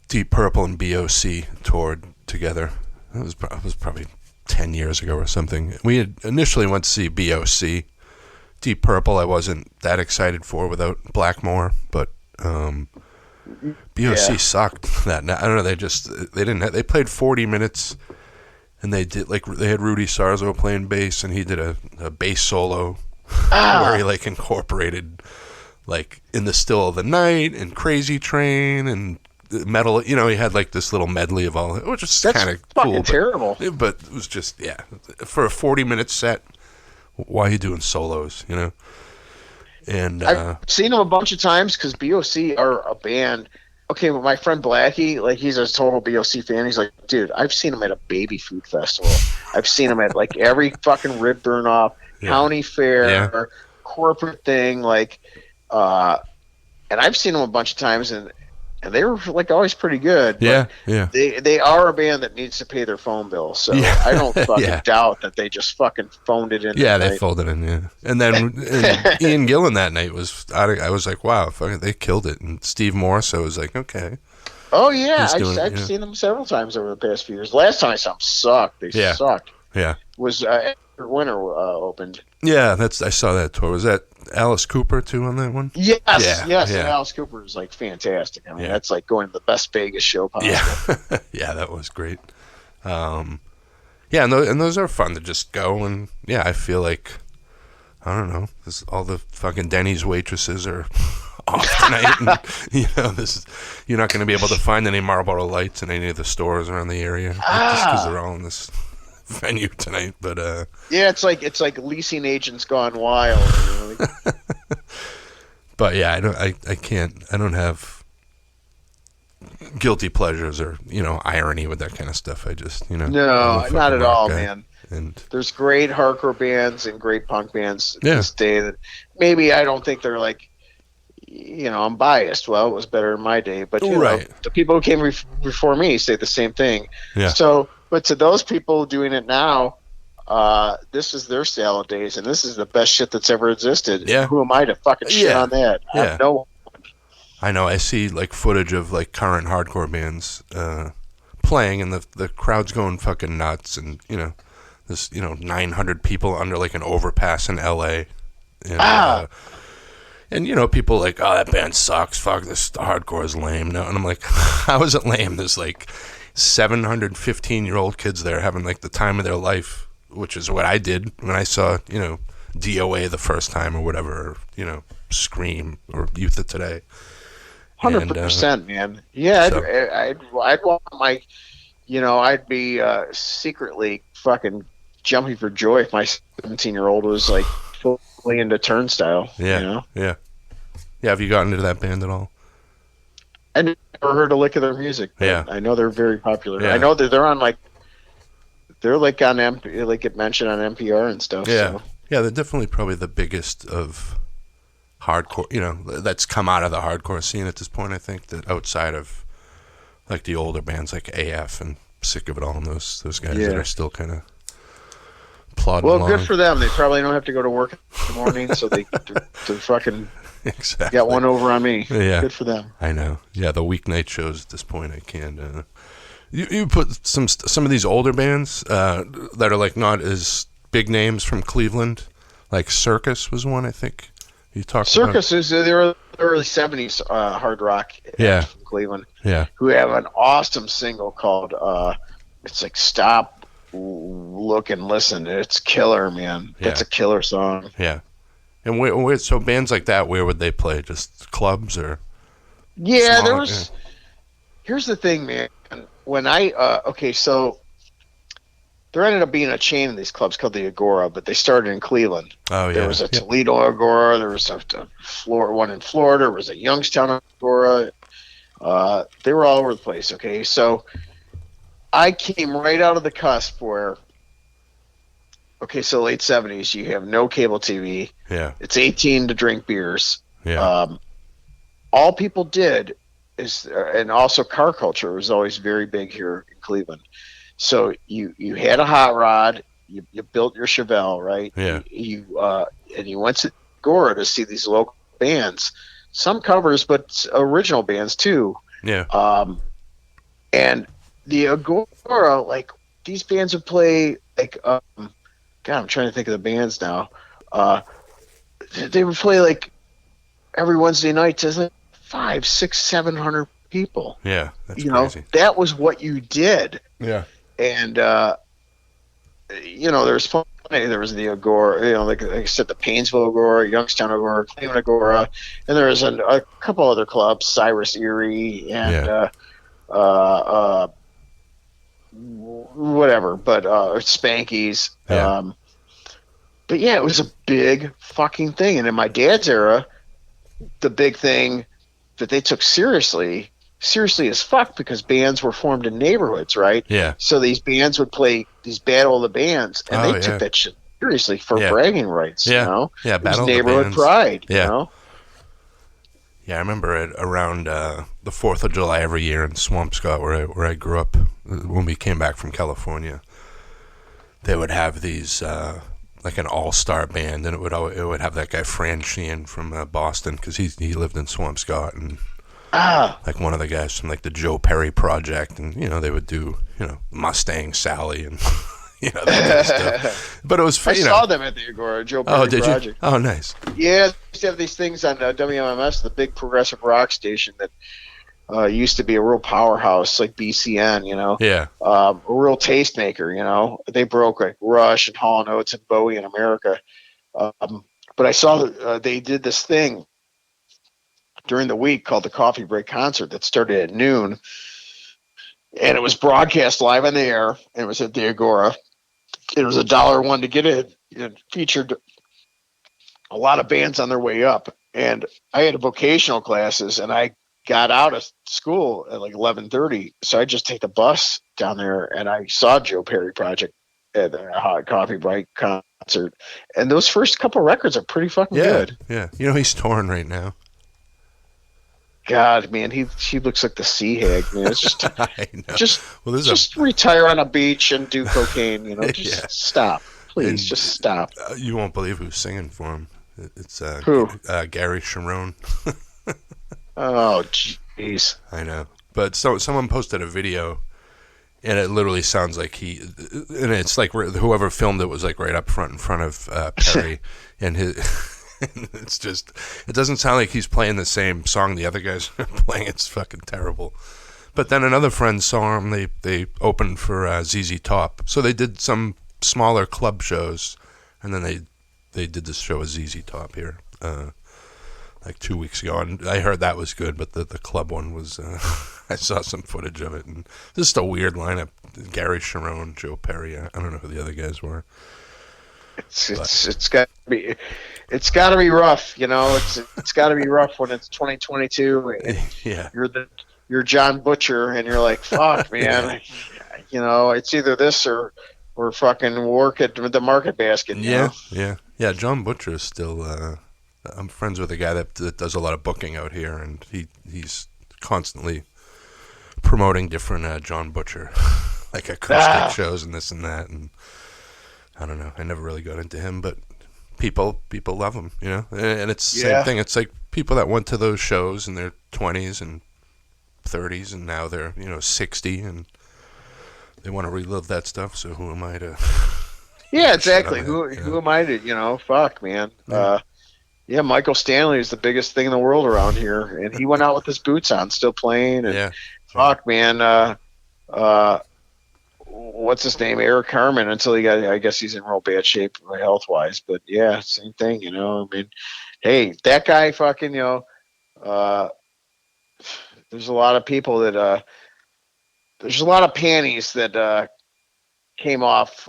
Deep Purple and BOC toured together. It was probably 10 years ago or something. We had initially went to see BOC. Deep Purple I wasn't that excited for without Blackmore, but BOC sucked that night. I don't know, they played 40 minutes, and they had Rudy Sarzo playing bass, and he did a bass solo where he incorporated In the Still of the Night and Crazy Train and metal, he had this little medley of all, which is kind of cool. Terrible. But it was just, for a 40-minute set, why are you doing solos, And I've seen them a bunch of times, because BOC are a band. Okay, but my friend Blackie, he's a total BOC fan. He's like, dude, I've seen them at a baby food festival. I've seen them at every fucking rib burn off, county fair, corporate thing, and I've seen them a bunch of times, and they were always pretty good. Yeah, They are a band that needs to pay their phone bill, so I don't fucking doubt that they just fucking phoned it in. Yeah, they folded in. Yeah, and then Ian Gillan that night was. I was like, wow, fucking, they killed it. And Steve Morse, I was like, okay. Oh yeah, I've seen them several times over the past few years. Last time I saw them sucked. They sucked. Yeah, was after Winter opened. Yeah, I saw that tour. Was that Alice Cooper too on that one? Yes. And Alice Cooper is fantastic. I mean, that's going to the best Vegas show possible. Yeah, yeah, that was great. And those are fun to just go, and I feel like, I don't know, all the fucking Denny's waitresses are off tonight, and you're not going to be able to find any Marlboro Lights in any of the stores around the area, just because they're all in this venue tonight, but Yeah, it's like leasing agents gone wild. but yeah, I can't, I don't have guilty pleasures or irony with that kind of stuff. I just I'm a No, not fucking at rock all, guy, man. and There's great hardcore bands and great punk bands yeah, this day that maybe I don't think they're like, I'm biased. Well, it was better in my day, but right, the people who came before me say the same thing. yeah, So, but to those people doing it now, this is their salad days, and this is the best shit that's ever existed. yeah, Who am I to fucking shit yeah, on that? yeah. I I know. I see like footage of like current hardcore bands playing, and the crowd's going fucking nuts, and this 900 people under like an overpass in L.A. And people like, oh, that band sucks. Fuck this, hardcore is lame. No, and I'm like, how is it lame? There's like 715-year-old kids there having like the time of their life, which is what I did when I saw DOA the first time or whatever, or, Scream or Youth of Today. 100%, man. Yeah, so. I'd want my, I'd be secretly fucking jumping for joy if my 17-year-old was like fully into Turnstile. Yeah, yeah. Have you gotten into that band at all? I never heard a lick of their music. Yeah, I know they're very popular. Yeah. I know that they're on like on like get mentioned on NPR and stuff. Yeah, so. Yeah, they're definitely probably the biggest of hardcore, that's come out of the hardcore scene at this point. I think that outside of like the older bands like AF and Sick of It All and those guys that are still kind of plodding along. Well, good for them. They probably don't have to go to work in the morning, so they to fucking exactly get one over on me. Yeah, good for them. I know. Yeah, the weeknight shows at this point, I can't. You put some of these older bands that are like not as big names from Cleveland, like Circus was one, I think. You talked Circus is they're early '70s hard rock from Cleveland. Yeah, who have an awesome single called it's like Stop, Look and Listen. It's killer, man. That's a killer song. Yeah. And where so bands like that, where would they play? Just clubs or? Yeah, there was. Here's the thing, man. When so there ended up being a chain of these clubs called the Agora, but they started in Cleveland. Oh, yeah. There was a Toledo Agora. There was a one in Florida. There was a Youngstown Agora. They were all over the place. Okay, so I came right out of the cusp where, so late '70s, you have no cable TV. Yeah, it's 18 to drink beers. Yeah, all people did is, and also car culture was always very big here in Cleveland. So you had a hot rod, you built your Chevelle, right? Yeah. And you went to Agora to see these local bands, some covers, but original bands too. Yeah. And the Agora, like these bands would play like, God, I'm trying to think of the bands now. They would play like every Wednesday night to like 500, 600, 700 people. Yeah, that's crazy. That was what you did. Yeah. And there's plenty. There was the Agora, like I said, the Painesville Agora, Youngstown Agora, Cleveland Agora, and there was a couple other clubs, Cyrus Erie, and whatever, but Spanky's. Yeah. But yeah, it was a big fucking thing. And in my dad's era, the big thing that they took seriously as fuck, because bands were formed in neighborhoods, right? Yeah. So these bands would play these Battle of the Bands, and they took that shit seriously for bragging rights. Yeah. Yeah, Battle of the neighborhood Bands. pride. Yeah. Yeah, I remember it around the 4th of July every year in Swampscott, where I grew up. When we came back from California, they would have these like an all-star band, and it would have that guy Fran Sheehan from Boston, because he lived in Swampscott, and like one of the guys from like the Joe Perry Project, and they would do Mustang Sally and that kind of stuff. But it was fun. I saw them at the Agora, Joe Perry Project. You? Oh, nice. Yeah, they used to have these things on WMMS, the big progressive rock station that used to be a real powerhouse, like BCN. Yeah. A real tastemaker. They broke like Rush and Hall & Oates and Bowie in America. But I saw that they did this thing during the week called the Coffee Break Concert that started at noon, and it was broadcast live on the air, and it was at the Agora, it was $1 to get in. It featured a lot of bands on their way up, and I had vocational classes, and I got out of school at like 11:30, so I just take the bus down there, and I saw Joe Perry Project at a Hot Coffee Break concert, and those first couple records are pretty fucking good. Yeah. He's touring right now. God, man, he looks like the sea hag, man. It's just I know. just retire on a beach and do cocaine, just stop. Please, and, just stop. You won't believe who's singing for him. It's who? Gary Sharon. Oh, jeez. I know. But someone posted a video, and it literally sounds like and it's like whoever filmed it was like right up front in front of Perry, and it's just, it doesn't sound like he's playing the same song the other guys are playing. It's fucking terrible. But then another friend saw him. They opened for ZZ Top, so they did some smaller club shows, and then they did this show with ZZ Top here. Like 2 weeks ago, and I heard that was good, but the club one was, I saw some footage of it, and just a weird lineup. Gary Sharon, Joe Perry, I don't know who the other guys were. It's got to be rough, it's got to be rough when it's 2022. Yeah. You're John Butcher, and you're like, fuck, man, it's either this or fucking work at the Market Basket. Yeah. John Butcher is still, I'm friends with a guy that does a lot of booking out here, and he's constantly promoting different John Butcher, like acoustic shows and this and that. And I don't know. I never really got into him, but people love him, And it's the same thing. It's like people that went to those shows in their 20s and 30s, and now they're 60, and they want to relive that stuff. So who am I to? Yeah, exactly. Who am I to? Fuck, man. Yeah, Michael Stanley is the biggest thing in the world around here, and he went out with his boots on, still playing. And fuck, man. What's his name? Eric Carmen. Until he got, I guess he's in real bad shape health wise. But yeah, same thing. I mean, hey, that guy, fucking, there's a lot of people that, there's a lot of panties that came off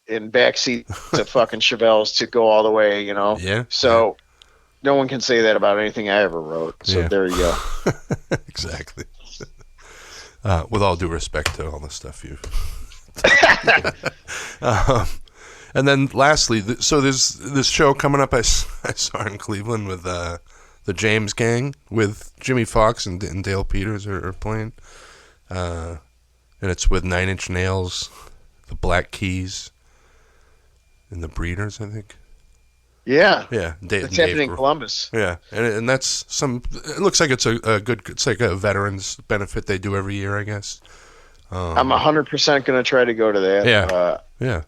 in backseat to fucking Chevelle's to go all the way, Yeah. So no one can say that about anything I ever wrote. So there you go. Exactly. With all due respect to all the stuff you've. And then lastly, so there's this show coming up I saw in Cleveland with the James Gang with Jimmy Fox and Dale Peters are playing. And it's with 9 Inch Nails, the Black Keys, and the Breeders, I think. Yeah. It's happening in Columbus. Yeah, and that's it looks like it's a good, it's like a veterans benefit they do every year, I guess. I'm 100% going to try to go to that. Yeah.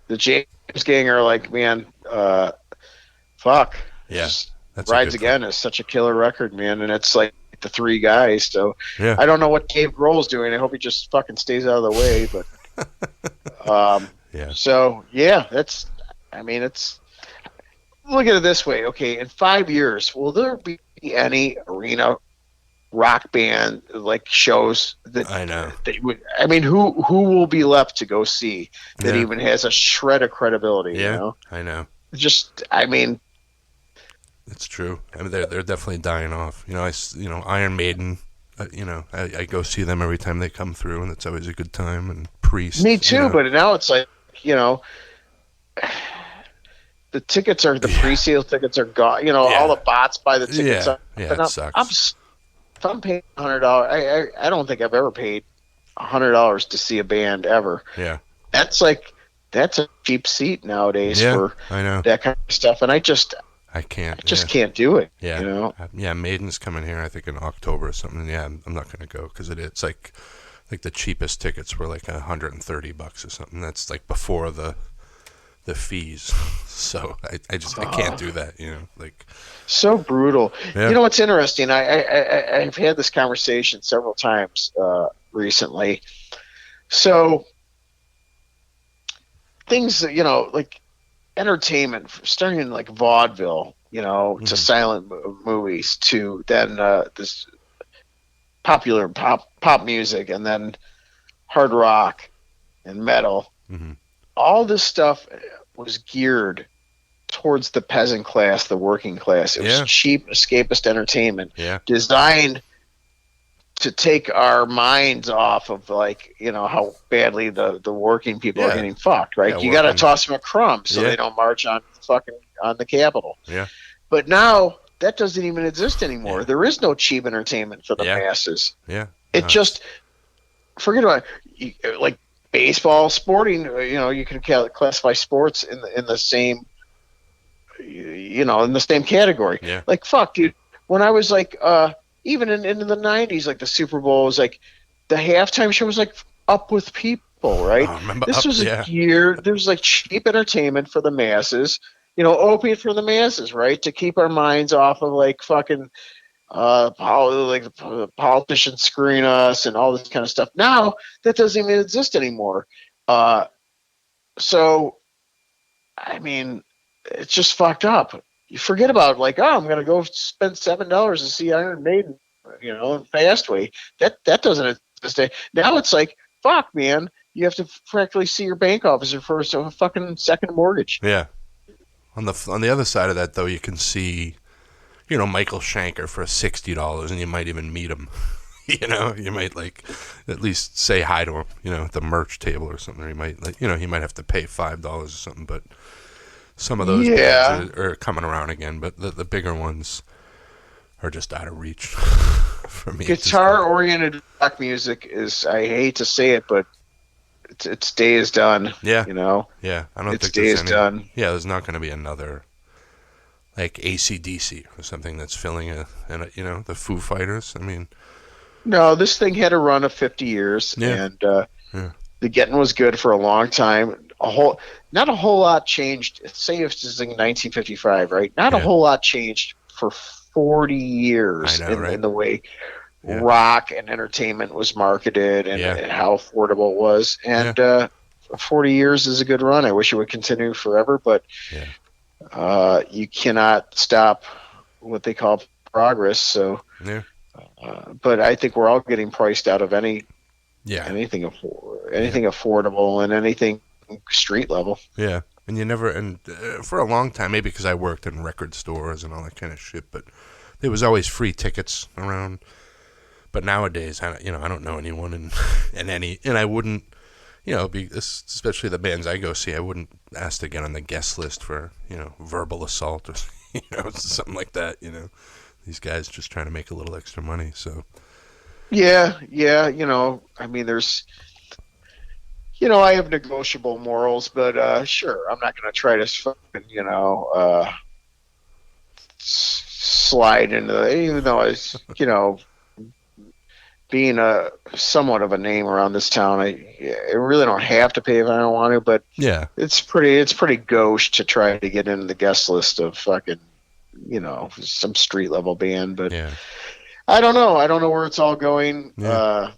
The James Gang are like, man, fuck. Yeah. Rides Again is such a killer record, man, and it's like the 3 guys, so yeah. I don't know what Dave Grohl's doing. I hope he just fucking stays out of the way, but yeah. So yeah, it's look at it this way. Okay, in 5 years, will there be any arena rock band like shows that I know that would? I mean, who will be left to go see that even has a shred of credibility? Yeah, I know. It's true. I mean, they're definitely dying off. Iron Maiden. I go see them every time they come through, and it's always a good time. And Priest. Me too, but now it's like the tickets are pre-sale tickets are gone. All the bots buy the tickets. It sucks. If I'm paying $100, I don't think I've ever paid $100 to see a band ever. Yeah, that's a cheap seat nowadays for I know that kind of stuff, and I can't do it. Yeah, yeah. Maiden's coming here, I think in October or something. Yeah, I'm not going to go because it's like the cheapest tickets were like $130 or something. That's like before the fees. So I can't do that. So brutal. Yeah. What's interesting? I've had this conversation several times recently. So things that like entertainment, starting in like vaudeville, to silent movies, to then this popular pop music, and then hard rock and metal. Mm-hmm. all this stuff was geared towards the peasant class, the working class. It was cheap escapist entertainment designed to take our minds off of, like, you know, how badly the working people are getting fucked, right? You got to toss them a crumb so they don't march on the Capitol. Yeah. But now that doesn't even exist anymore. There is no cheap entertainment for the masses. Yeah. It just, forget about it. Like baseball, sporting, you know, you can classify sports in the same, you know, in the same category. Yeah. Like, fuck, dude. When I was like, even in the 90s, like the Super Bowl was like, the halftime show was like Up With People, right? This was a year, there was like cheap entertainment for the masses, you know, opiate for the masses, right? To keep our minds off of like fucking, like the politicians screwing us and all this kind of stuff. Now that doesn't even exist anymore. So, I mean, it's just fucked up. You forget about, like, oh, I'm going to go spend $7 to see Iron Maiden, you know, in Fastway. That doesn't exist. Now it's like, fuck, man, you have to practically see your bank officer for a fucking second mortgage. Yeah. On the other side of that, though, you can see, you know, Michael Schenker for $60, and you might even meet him. You know, you might, like, at least say hi to him, you know, at the merch table or something. Or you might, like, you know, he might have to pay $5 or something, but some of those bands are coming around again, but the bigger ones are just out of reach for me. Guitar-oriented rock music is, I hate to say it, but its day is done. Yeah. You know? Yeah. I don't think its day is done. Yeah, there's not going to be another, like, AC/DC or something that's filling you know, the Foo Fighters. I mean... No, this thing had a run of 50 years, and the getting was good for a long time. Not a whole lot changed. Say if this is in 1955, right? Not a whole lot changed for 40 years in the way rock and entertainment was marketed and how affordable it was. And 40 years is a good run. I wish it would continue forever, but you cannot stop what they call progress. So, but I think we're all getting priced out of anything affordable and anything street level. Yeah. And you never, for a long time, maybe because I worked in record stores and all that kind of shit, but there was always free tickets around. But nowadays, I don't know anyone, and I wouldn't, you know, especially the bands I go see, I wouldn't ask to get on the guest list for, you know, verbal assault or, you know, something like that. You know, these guys just trying to make a little extra money. So. Yeah. You know, I mean, there's. You know, I have negotiable morals, but sure, I'm not going to try to fucking, you know, slide into even though I was, you know, being somewhat of a name around this town, I really don't have to pay if I don't want to, but it's pretty gauche to try to get into the guest list of fucking, you know, some street level band, but I don't know where it's all going. I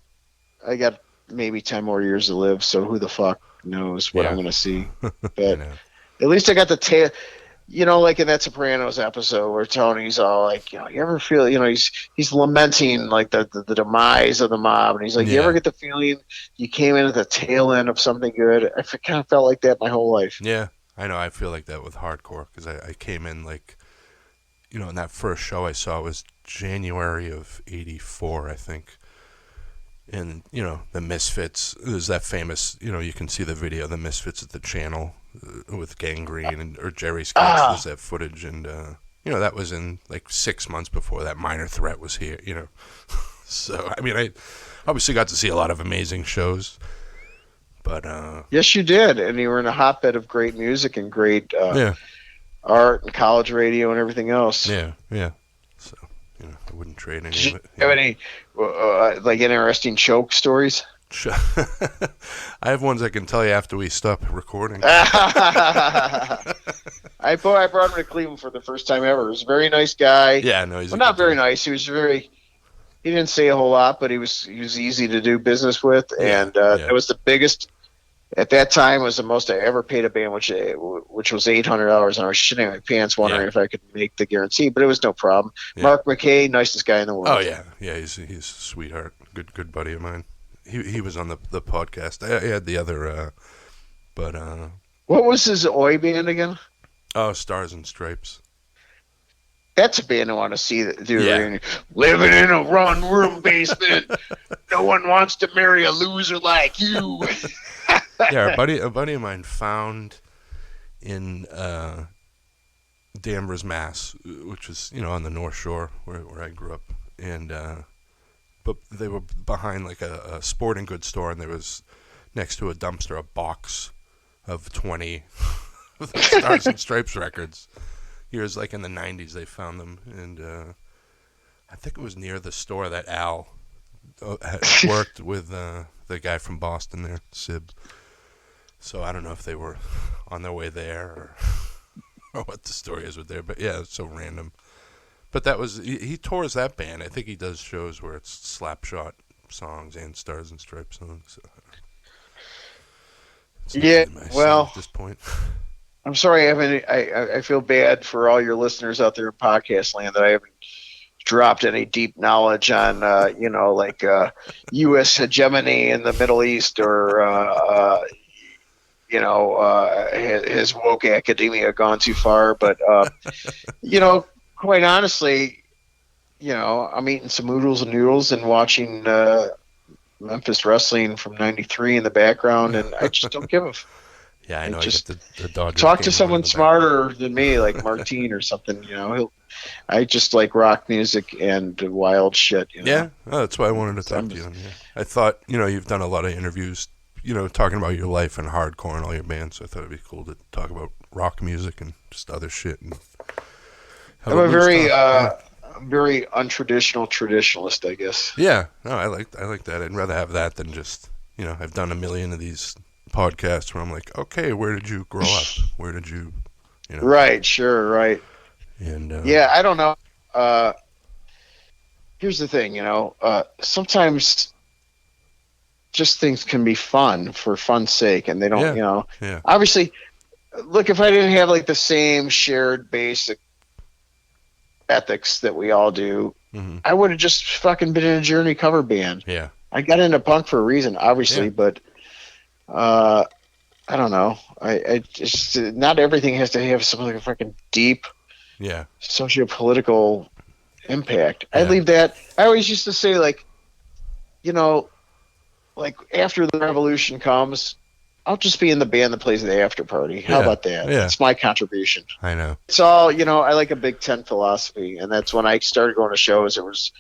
got maybe 10 more years to live, so who the fuck knows what I'm going to see. But at least I got the tail, you know, like in that Sopranos episode where Tony's all like, you know, you ever feel, you know, he's lamenting like the demise of the mob, and he's like, you ever get the feeling you came in at the tail end of something good? I kind of felt like that my whole life. Yeah, I know. I feel like that with hardcore because I came in like, you know, in that first show I saw was January of '84, I think. And, you know, the Misfits, there's that famous, you know, you can see the video, the Misfits at the Channel with Gangrene or Jerry Scott, there's that footage. And, you know, that was in like 6 months before that Minor Threat was here, you know. So, I mean, I obviously got to see a lot of amazing shows. But yes, you did. And you were in a hotbed of great music and great art and college radio and everything else. Yeah. So, you know, I wouldn't trade any of it. Have any like interesting choke stories? I have ones I can tell you after we stop recording. I brought him to Cleveland for the first time ever. He was a very nice guy. Yeah, no, he's not very nice. He was he didn't say a whole lot, but he was easy to do business with, and it was the biggest. At that time, it was the most I ever paid a band, which was $800, and I was shitting my pants wondering if I could make the guarantee, but it was no problem. Yeah. Mark McKay, nicest guy in the world. Oh yeah, he's a sweetheart, good buddy of mine. He was on the podcast. I had the other But What was his Oi band again? oh, Stars and Stripes. That's a band I want to see that do a Yeah. reunion. Living in a one-room basement. No one wants to marry a loser like you. Yeah, a buddy of mine found in Danvers, Mass, which is on the North Shore where I grew up, and but they were behind like a sporting goods store, and there was next to a dumpster a box of 20 Stars and Stripes records. Years like in the 90s, they found them, and I think it was near the store that Al had worked with the guy from Boston there, Sib. So I don't know if they were on their way there or what the story is with there, but yeah, it's so random. But that was he tours that band. I think he does shows where it's Slapshot songs and Stars and Stripes songs. So Yeah, really well, at this point. I'm sorry. I feel bad for all your listeners out there in podcast land that I haven't dropped any deep knowledge on, U.S. hegemony in the Middle East or, has woke academia gone too far? But, quite honestly, I'm eating some oodles and noodles and watching Memphis wrestling from '93 in the background, and I just don't give a. Yeah, I know. Just the Dodgers talk game to on someone in the smarter than me, like Martine or something. I just like rock music and wild shit. Yeah, that's why I wanted to talk to you. Yeah. I thought you've done a lot of interviews, talking about your life and hardcore and all your bands. So I thought it'd be cool to talk about rock music and just other shit. And I'm a very very untraditional traditionalist, I guess. Yeah, no, I like that. I'd rather have that than just I've done a million of these podcasts where I'm like, okay, where did you grow up? Where did you, Right, sure, right. And yeah, I don't know. Here's the thing, sometimes just things can be fun for fun's sake, and they don't, yeah. Obviously, look, if I didn't have like the same shared basic ethics that we all do, mm-hmm. I would have just fucking been in a Journey cover band. Yeah. I got into punk for a reason, obviously, but I don't know. I just not everything has to have some like a fucking deep, socio-political impact. I leave that. I always used to say like after the revolution comes, I'll just be in the band that plays the after party. How about that? Yeah. It's my contribution. I know. It's all I like a Big Ten philosophy, and that's when I started going to shows. It was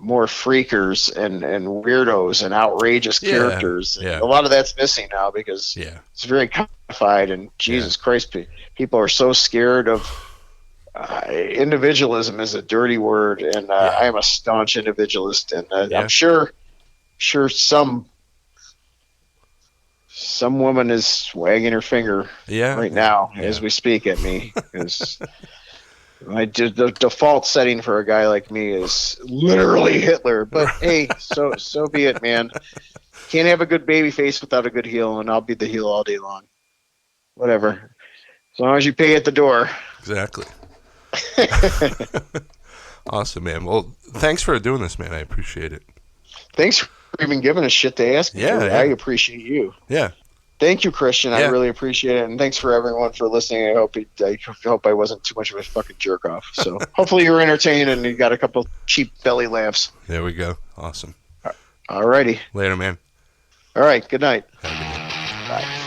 more freakers and weirdos and outrageous characters. Yeah. A lot of that's missing now because it's very codified, and Jesus Christ, people are so scared of individualism is a dirty word, and I am a staunch individualist, and I'm sure some woman is wagging her finger right now as we speak at me, because the default setting for a guy like me is literally Hitler. But hey, so be it, man. Can't have a good baby face without a good heel, and I'll be the heel all day long. Whatever. As long as you pay at the door. Exactly. Awesome, man. Well, thanks for doing this, man. I appreciate it. Thanks for even giving us shit to ask me. I appreciate you. Yeah. Thank you, Christian. I really appreciate it, and thanks for everyone for listening. I hope I wasn't too much of a fucking jerk off. So hopefully you were entertained and you got a couple cheap belly laughs. There we go. Awesome. All righty. Later, man. All right. Good night. Have a good night. Bye.